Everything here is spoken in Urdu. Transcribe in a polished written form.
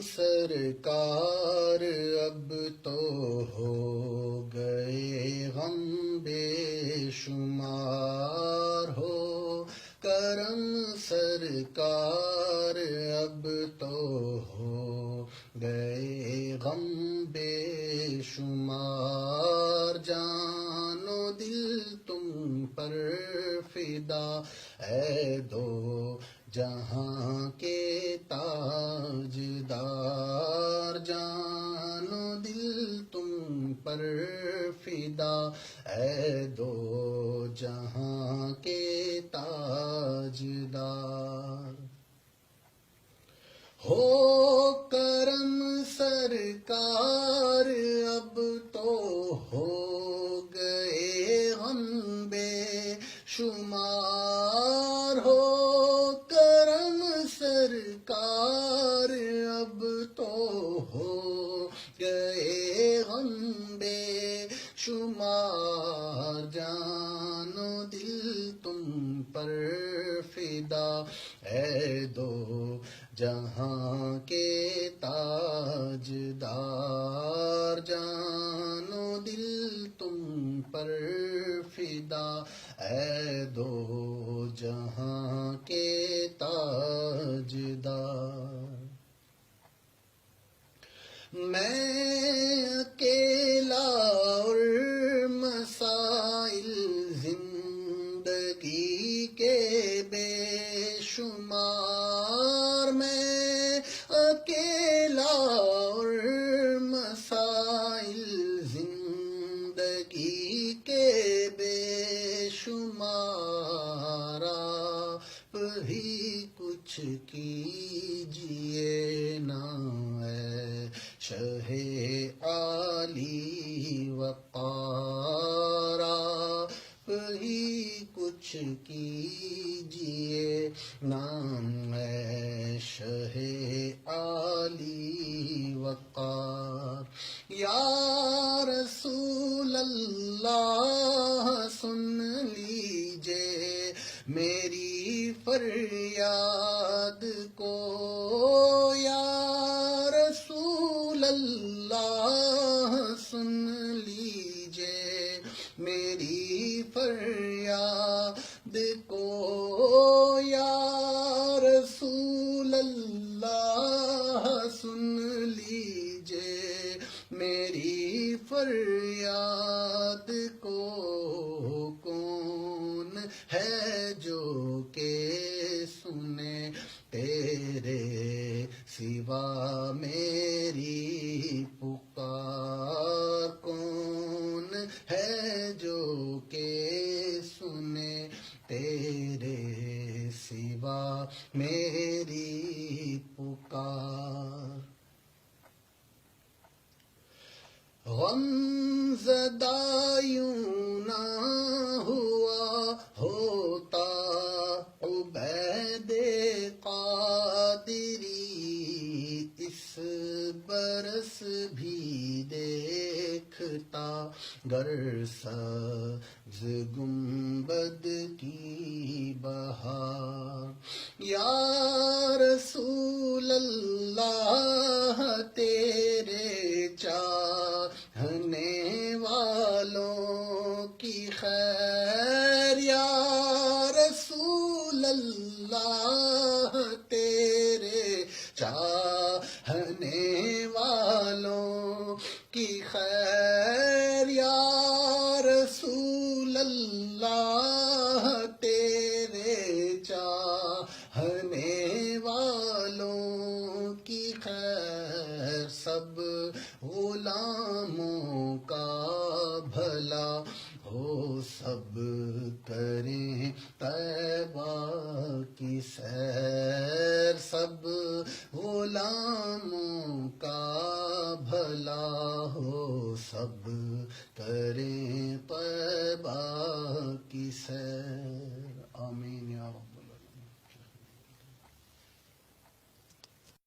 سرکار اب تو ہو گئے غم بے شمار ہو کرم سرکار اب تو ہو گئے غم بے شمار جان و دل تم پر فدا اے دو جہاں کے تاجدار جان و دل تم پر فدا اے دو جہاں کے تاجدار ہو کرم سرکار اب تو ہو گئے غم بے شمار ہو کرم سرکار اب تو ہو گئے غم بے شمار جان و دل تم پر فدا اے دو جہاں کے تاجدار جان و دل تم پر فدا اے دو جہاں کے تاجدار میں اکیلا اور مسائل زندگی کے بے شمار میں اکیلا اور مسائل زندگی کے بے شمار آپ ہی کچھ کیجیے نا اے شہ عالی وقار آپ ہی کچھ کیجیے نام ہے شہ عالی وقار یا رسول اللہ سن لیجے میری فریاد کو یا رسول اللہ سن لیجے میری فریاد کو یا رسول اللہ سن لیجے میری فریاد کو کون ہے جو کہ سنے تیرے سوا میری پکار کون ہے جو کہ سنے تیرے سوا میری پکار غم زدہ یوں نہ ہوا ہوتا عبید قادری اس برس بھی دیکھتا گر سبز گنبد کی بہار یا رسول اللہ تیرے چاہنے والوں کی خیر یا رسول اللہ تیرے چاہنے والوں کی خیر یا رسول اللہ تیرے چاہنے والوں کی خیر سب غلاموں کا بھلا ہو سب کریں طیبہ کی سیر سب غلاموں کا بھلا ہو سب کریں طیبہ کی سیر آمین یا رب